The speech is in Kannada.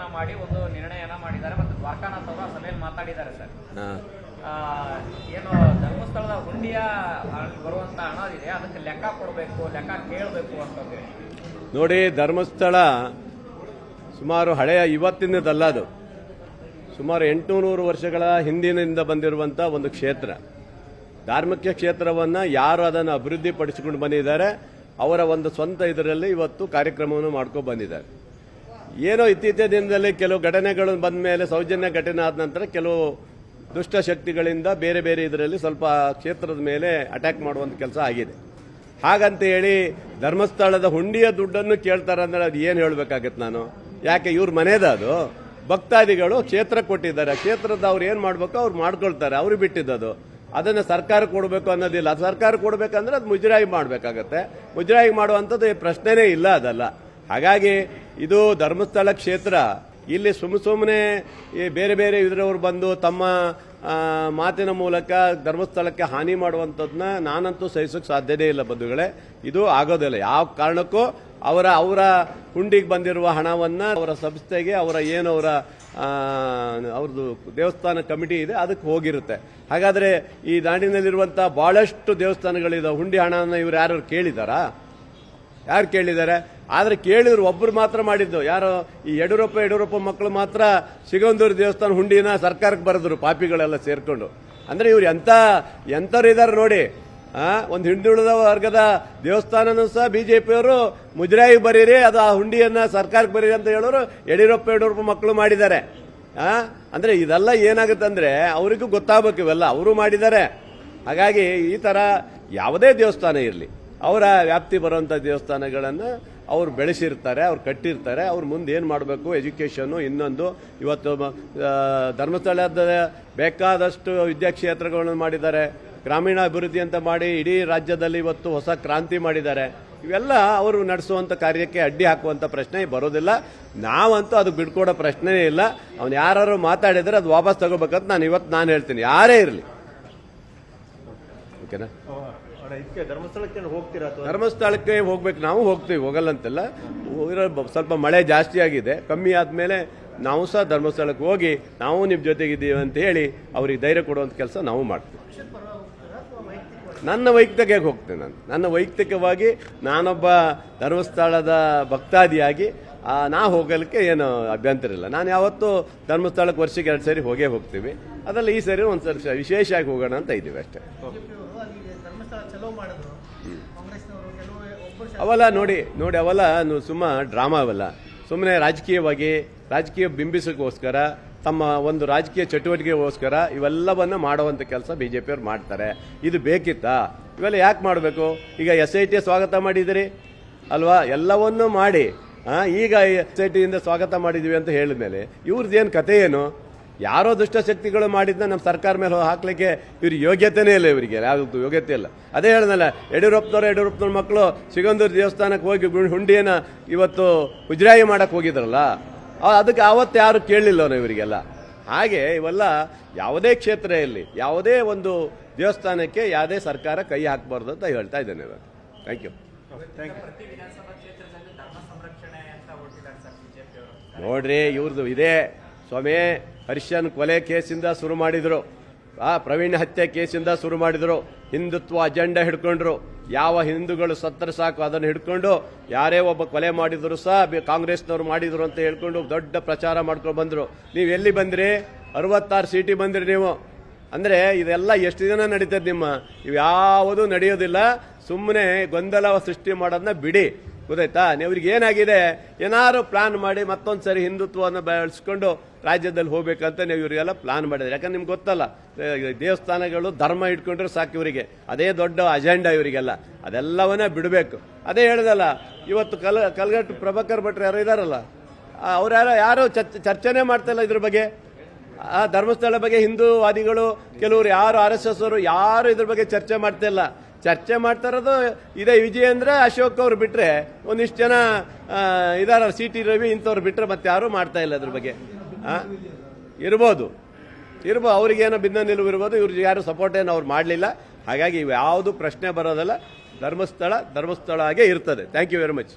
ಸಭೆಯನ್ನ ಮಾಡಿ ಒಂದು ನಿರ್ಣಯನ ಮಾಡಿದ್ದಾರೆ ಮತ್ತು ದ್ವಾರಕಾನಾಥ್ ಅವರು ಸಭೆಯಲ್ಲಿ ಮಾತಾಡಿದ್ದಾರೆ ಸರ್. ಏನು ಧರ್ಮಸ್ಥಳದ ಹುಂಡಿಯ ಬರುವಂತ ಹಣ ಇದೆ ಅದಕ್ಕೆ ಲೆಕ್ಕ ಕೊಡಬೇಕು, ಲೆಕ್ಕ ಕೇಳಬೇಕು ಅಂತ ನೋಡಿ. ಧರ್ಮಸ್ಥಳ ಸುಮಾರು ಹಳೆಯ ಇವತ್ತಿನದಲ್ಲ, ಅದು ಸುಮಾರು 800 ವರ್ಷಗಳ ಹಿಂದಿನಿಂದ ಬಂದಿರುವಂಥ ಒಂದು ಕ್ಷೇತ್ರ. ಧಾರ್ಮಿಕ ಕ್ಷೇತ್ರವನ್ನು ಯಾರು ಅದನ್ನು ಅಭಿವೃದ್ಧಿ ಪಡಿಸಿಕೊಂಡು ಬಂದಿದ್ದಾರೆ ಅವರ ಒಂದು ಸ್ವಂತ ಇದರಲ್ಲಿ ಇವತ್ತು ಕಾರ್ಯಕ್ರಮವನ್ನು ಮಾಡ್ಕೊಂಡು ಬಂದಿದ್ದಾರೆ. ಏನೋ ಇತ್ತೀಚಿನ ದಿನದಲ್ಲಿ ಕೆಲವು ಘಟನೆಗಳು ಬಂದ ಮೇಲೆ, ಸೌಜನ್ಯ ಘಟನೆ ಆದ ನಂತರ ಕೆಲವು ದುಷ್ಟಶಕ್ತಿಗಳಿಂದ ಬೇರೆ ಬೇರೆ ಇದರಲ್ಲಿ ಸ್ವಲ್ಪ ಕ್ಷೇತ್ರದ ಮೇಲೆ ಅಟ್ಯಾಕ್ ಮಾಡುವಂಥ ಕೆಲಸ ಆಗಿದೆ. ಹಾಗಂತ ಹೇಳಿ ಧರ್ಮಸ್ಥಳದ ಹುಂಡಿಯ ದುಡ್ಡನ್ನು ಕೇಳ್ತಾರೆ ಅಂದ್ರೆ ಅದು ಏನು ಹೇಳಬೇಕಾಗತ್ತೆ ನಾನು? ಯಾಕೆ ಇವ್ರ ಮನೆದ ಅದು? ಭಕ್ತಾದಿಗಳು ಕ್ಷೇತ್ರ ಕೊಟ್ಟಿದ್ದಾರೆ, ಕ್ಷೇತ್ರದ ಅವ್ರು ಏನು ಮಾಡಬೇಕು ಅವ್ರು ಮಾಡ್ಕೊಳ್ತಾರೆ, ಅವ್ರು ಬಿಟ್ಟಿದ್ದದು. ಅದನ್ನು ಸರ್ಕಾರ ಕೊಡಬೇಕು ಅನ್ನೋದಿಲ್ಲ. ಸರ್ಕಾರ ಕೊಡಬೇಕಂದ್ರೆ ಅದು ಮುಜರಾಯಿ ಮಾಡಬೇಕಾಗತ್ತೆ. ಮುಜರಾಯಿ ಮಾಡುವಂಥದ್ದು ಪ್ರಶ್ನೆನೇ ಇಲ್ಲ, ಅದಲ್ಲ. ಹಾಗಾಗಿ ಇದು ಧರ್ಮಸ್ಥಳ ಕ್ಷೇತ್ರ. ಇಲ್ಲಿ ಸುಮ್ಮನೆ ಬೇರೆ ಬೇರೆ ಇದರವರು ಬಂದು ತಮ್ಮ ಮಾತಿನ ಮೂಲಕ ಧರ್ಮಸ್ಥಳಕ್ಕೆ ಹಾನಿ ಮಾಡುವಂಥದ್ದನ್ನ ನಾನಂತೂ ಸಹಿಸೋಕೆ ಸಾಧ್ಯನೇ ಇಲ್ಲ ಬಂಧುಗಳೇ. ಇದು ಆಗೋದಿಲ್ಲ. ಯಾವ ಕಾರಣಕ್ಕೂ ಅವರ ಹುಂಡಿಗೆ ಬಂದಿರುವ ಹಣವನ್ನ ಅವರ ಸಂಸ್ಥೆಗೆ, ಅವ್ರದ್ದು ದೇವಸ್ಥಾನ ಕಮಿಟಿ ಇದೆ ಅದಕ್ಕೆ ಹೋಗಿರುತ್ತೆ. ಹಾಗಾದ್ರೆ ಈ ನಾಡಿನಲ್ಲಿರುವಂತಹ ಬಹಳಷ್ಟು ದೇವಸ್ಥಾನಗಳಿದಾವೆ. ಹುಂಡಿ ಹಣವನ್ನು ಇವ್ರು ಯಾರು ಕೇಳಿದಾರಾ? ಯಾರು ಕೇಳಿದ್ದಾರೆ? ಆದ್ರೆ ಕೇಳಿದ್ರು ಒಬ್ರು ಮಾತ್ರ ಮಾಡಿದ್ದು. ಯಾರು? ಈ ಯಡಿಯೂರಪ್ಪ ಮಕ್ಕಳು ಮಾತ್ರ ಸಿಗಂದೂರು ದೇವಸ್ಥಾನ ಹುಂಡಿನ ಸರ್ಕಾರಕ್ಕೆ ಬರೆದ್ರು, ಪಾಪಿಗಳೆಲ್ಲ ಸೇರ್ಕೊಂಡು. ಅಂದ್ರೆ ಇವ್ರು ಎಂತವ್ರು ಇದಾರೆ ನೋಡಿ. ಒಂದು ಹಿಂದುಳಿದ ವರ್ಗದ ದೇವಸ್ಥಾನನೂ ಸಹ ಬಿಜೆಪಿಯವರು ಮುಜರಾಯಿ ಬರೀರಿ, ಅದು ಆ ಹುಂಡಿಯನ್ನ ಸರ್ಕಾರಕ್ಕೆ ಬರೀರಿ ಅಂತ ಹೇಳೋರು ಯಡಿಯೂರಪ್ಪ ಮಕ್ಕಳು ಮಾಡಿದ್ದಾರೆ. ಅಂದ್ರೆ ಇದೆಲ್ಲ ಏನಾಗುತ್ತೆ ಅಂದ್ರೆ ಅವರಿಗೂ ಗೊತ್ತಾಗಬೇಕು, ಇವೆಲ್ಲ ಅವರು ಮಾಡಿದ್ದಾರೆ. ಹಾಗಾಗಿ ಈ ತರ ಯಾವುದೇ ದೇವಸ್ಥಾನ ಇರಲಿ, ಅವರ ವ್ಯಾಪ್ತಿ ಬರುವಂತ ದೇವಸ್ಥಾನಗಳನ್ನು ಅವ್ರು ಬೆಳೆಸಿರ್ತಾರೆ, ಅವ್ರು ಕಟ್ಟಿರ್ತಾರೆ. ಅವ್ರು ಮುಂದೆ ಏನು ಮಾಡಬೇಕು, ಎಜುಕೇಷನ್ನು, ಇನ್ನೊಂದು. ಇವತ್ತು ಧರ್ಮಸ್ಥಳದ ಬೇಕಾದಷ್ಟು ವಿದ್ಯಾಕ್ಷೇತ್ರಗಳನ್ನು ಮಾಡಿದ್ದಾರೆ, ಗ್ರಾಮೀಣ ಅಭಿವೃದ್ಧಿ ಅಂತ ಮಾಡಿ ಇಡೀ ರಾಜ್ಯದಲ್ಲಿ ಇವತ್ತು ಹೊಸ ಕ್ರಾಂತಿ ಮಾಡಿದ್ದಾರೆ. ಇವೆಲ್ಲ ಅವರು ನಡೆಸುವಂತ ಕಾರ್ಯಕ್ಕೆ ಅಡ್ಡಿ ಹಾಕುವಂತ ಪ್ರಶ್ನೆ ಬರೋದಿಲ್ಲ. ನಾವಂತೂ ಅದು ಬಿಡ್ಕೊಡೋ ಪ್ರಶ್ನೆನೇ ಇಲ್ಲ. ಅವ್ನು ಯಾರು ಮಾತಾಡಿದ್ರೆ ಅದು ವಾಪಸ್ ತಗೋಬೇಕಂತ ನಾನು ಹೇಳ್ತೀನಿ, ಯಾರೇ ಇರಲಿ. ಓಕೆನಾ? ಧರ್ಮಸ್ಥಳಕ್ಕೆ ಹೋಗ್ಬೇಕು, ನಾವು ಹೋಗ್ತೀವಿ, ಹೋಗಲ್ಲ ಅಂತೆಲ್ಲ. ಸ್ವಲ್ಪ ಮಳೆ ಜಾಸ್ತಿ ಆಗಿದೆ, ಕಮ್ಮಿ ಆದ್ಮೇಲೆ ನಾವು ಸಹ ಧರ್ಮಸ್ಥಳಕ್ಕೆ ಹೋಗಿ ನಾವು ನಿಮ್ಮ ಜೊತೆಗಿದ್ದೀವಿ ಅಂತ ಹೇಳಿ ಅವ್ರಿಗೆ ಧೈರ್ಯ ಕೊಡುವಂತ ಕೆಲಸ ನಾವು ಮಾಡ್ತೀವಿ. ನನ್ನ ವೈಯಕ್ತಿಕವಾಗಿ ಹೋಗ್ತೇನೆ. ನನ್ನ ವೈಯಕ್ತಿಕವಾಗಿ ನಾನೊಬ್ಬ ಧರ್ಮಸ್ಥಳದ ಭಕ್ತಾದಿಯಾಗಿ ನಾ ಹೋಗಲಿಕ್ಕೆ ಏನು ಅಭ್ಯಂತರ ಇಲ್ಲ. ನಾನು ಯಾವತ್ತೂ ಧರ್ಮಸ್ಥಳಕ್ಕೆ ವರ್ಷಕ್ಕೆ 2 ಸರಿ ಹೋಗ್ತೀವಿ. ಅದರಲ್ಲಿ ಈ ಸರಿ ಒಂದ್ಸರಿ ವಿಶೇಷವಾಗಿ ಹೋಗೋಣ ಅಂತ ಇದ್ದೀವಿ ಅಷ್ಟೇ. ಅವೆಲ್ಲ ನೋಡಿ ಅವೆಲ್ಲ ಡ್ರಾಮಾ. ಅವೆಲ್ಲ ಸುಮ್ಮನೆ ರಾಜಕೀಯ ಬಿಂಬಿಸೋಕ್ಕೋಸ್ಕರ, ತಮ್ಮ ಒಂದು ರಾಜಕೀಯ ಚಟುವಟಿಕೆಗೋಸ್ಕರ ಇವೆಲ್ಲವನ್ನ ಮಾಡುವಂತ ಕೆಲಸ ಬಿಜೆಪಿಯವರು ಮಾಡ್ತಾರೆ. ಇದು ಬೇಕಿತ್ತಾ? ಇವೆಲ್ಲ ಯಾಕೆ ಮಾಡಬೇಕು? ಈಗ SIT ಸ್ವಾಗತ ಮಾಡಿದಿರಿ ಅಲ್ವಾ? ಎಲ್ಲವನ್ನೂ ಮಾಡಿ ಈಗ SIT ಇಂದ ಸ್ವಾಗತ ಮಾಡಿದೀವಿ ಅಂತ ಹೇಳಿದ ಮೇಲೆ ಇವ್ರದ್ದೇನು ಕತೆ ಏನು? ಯಾರೋ ದುಷ್ಟಶಕ್ತಿಗಳು ಮಾಡಿದ್ನ ನಮ್ಮ ಸರ್ಕಾರ ಮೇಲೆ ಹಾಕ್ಲಿಕ್ಕೆ ಇವ್ರಿಗೆ ಯೋಗ್ಯತೆನೇ ಇಲ್ಲ. ಇವರಿಗೆ ಯಾವ್ದು ಯೋಗ್ಯತೆ ಇಲ್ಲ. ಅದೇ ಹೇಳಿದ್ನಲ್ಲ, ಯಡಿಯೂರಪ್ಪನವ್ರ ಮಕ್ಕಳು ಸಿಗಂದೂರು ದೇವಸ್ಥಾನಕ್ಕೆ ಹೋಗಿ ಹುಂಡಿಯನ್ನ ಇವತ್ತು ಮುಜರಾಯಿ ಮಾಡಕ್ ಹೋಗಿದ್ರಲ್ಲ, ಅದಕ್ಕೆ ಅವತ್ತು ಯಾರು ಕೇಳಲಿಲ್ಲ ಇವರಿಗೆಲ್ಲ. ಹಾಗೆ ಇವೆಲ್ಲ ಯಾವುದೇ ಕ್ಷೇತ್ರ ಇರಲಿ, ಯಾವುದೇ ಒಂದು ದೇವಸ್ಥಾನಕ್ಕೆ ಯಾವುದೇ ಸರ್ಕಾರ ಕೈ ಹಾಕಬಾರ್ದು ಅಂತ ಹೇಳ್ತಾ ಇದ್ದೇನೆ. Thank you. ನೋಡ್ರಿ, ಇವ್ರದ್ದು ಇದೆ ಸ್ವಾಮಿ. ಹರ್ಷನ್ ಕೊಲೆ ಕೇಸಿಂದ ಶುರು ಮಾಡಿದ್ರು, ಪ್ರವೀಣ್ ಹತ್ಯೆ ಕೇಸಿಂದ ಶುರು ಮಾಡಿದ್ರು, ಹಿಂದುತ್ವ ಅಜೆಂಡಾ ಹಿಡ್ಕೊಂಡ್ರು. ಯಾವ ಹಿಂದೂಗಳು ಸತ್ತರೆ ಸಾಕು ಅದನ್ನು ಹಿಡ್ಕೊಂಡು ಯಾರೇ ಒಬ್ಬ ಕೊಲೆ ಮಾಡಿದ್ರು ಸಹ ಕಾಂಗ್ರೆಸ್ನವ್ರು ಮಾಡಿದ್ರು ಅಂತ ಹೇಳ್ಕೊಂಡು ದೊಡ್ಡ ಪ್ರಚಾರ ಮಾಡ್ಕೊಂಡು ಬಂದ್ರು. ನೀವು ಎಲ್ಲಿ ಬಂದ್ರಿ? 66 ಸೀಟಿ ಬಂದ್ರಿ ನೀವು. ಅಂದ್ರೆ ಇದೆಲ್ಲ ಎಷ್ಟು ದಿನ ನಡೀತದೆ ನಿಮ್ಮ? ಇವ್ಯಾವುದೂ ನಡೆಯೋದಿಲ್ಲ. ಸುಮ್ಮನೆ ಗೊಂದಲ ಸೃಷ್ಟಿ ಮಾಡೋದನ್ನ ಬಿಡಿ, ಗೊತ್ತಾಯ್ತಾ? ಇವ್ರಿಗೆ ಏನಾಗಿದೆ, ಏನಾದ್ರು ಪ್ಲಾನ್ ಮಾಡಿ ಮತ್ತೊಂದ್ಸರಿ ಹಿಂದುತ್ವವನ್ನು ಬೆಳೆಸ್ಕೊಂಡು ರಾಜ್ಯದಲ್ಲಿ ಹೋಗ್ಬೇಕಂತ ನೀವು ಇವರಿಗೆಲ್ಲ ಪ್ಲಾನ್ ಮಾಡಿದ್ರೆ. ಯಾಕಂದ್ರೆ ನಿಮ್ಗೆ ಗೊತ್ತಲ್ಲ, ದೇವಸ್ಥಾನಗಳು ಧರ್ಮ ಇಟ್ಕೊಂಡ್ರೆ ಸಾಕು ಇವರಿಗೆ, ಅದೇ ದೊಡ್ಡ ಅಜೆಂಡಾ ಇವರಿಗೆಲ್ಲ. ಅದೆಲ್ಲವನ್ನ ಬಿಡಬೇಕು. ಅದೇ ಹೇಳ್ದಲ್ಲ, ಇವತ್ತು ಕಲ್ಗಟ್ಟು ಪ್ರಭಾಕರ್ ಭಟ್ರು ಯಾರು ಇದಾರಲ್ಲ, ಅವ್ರು ಯಾರು ಚರ್ಚೆನೇ ಮಾಡ್ತಾ ಇಲ್ಲ ಇದ್ರ ಬಗ್ಗೆ. ಧರ್ಮಸ್ಥಳ ಬಗ್ಗೆ ಹಿಂದೂವಾದಿಗಳು ಕೆಲವರು ಯಾರು RSS ಅವರು ಯಾರು ಇದ್ರ ಬಗ್ಗೆ ಚರ್ಚೆ ಮಾಡ್ತಾ ಇಲ್ಲ. ಚರ್ಚೆ ಮಾಡ್ತಾ ಇರೋದು ಇದೇ ವಿಜಯೇಂದ್ರ, ಅಶೋಕ್ ಅವ್ರು ಬಿಟ್ರೆ, ಒಂದಿಷ್ಟು ಜನ ಇದಾರ, CT ರವಿ ಇಂಥವ್ರು ಬಿಟ್ರೆ ಮತ್ತೆ ಯಾರು ಮಾಡ್ತಾ ಇಲ್ಲ ಅದ್ರ ಬಗ್ಗೆ. ಇರ್ಬೋದು ಅವ್ರಿಗೇನೋ ಭಿನ್ನ ನಿಲುವು ಇರ್ಬೋದು, ಇವ್ರಿಗೆ ಯಾರು ಸಪೋರ್ಟ್ ಏನು ಅವ್ರು ಮಾಡಲಿಲ್ಲ. ಹಾಗಾಗಿ ಯಾವುದು ಪ್ರಶ್ನೆ ಬರೋದಲ್ಲ. ಧರ್ಮಸ್ಥಳ ಆಗೇ ಇರ್ತದೆ. Thank you very much.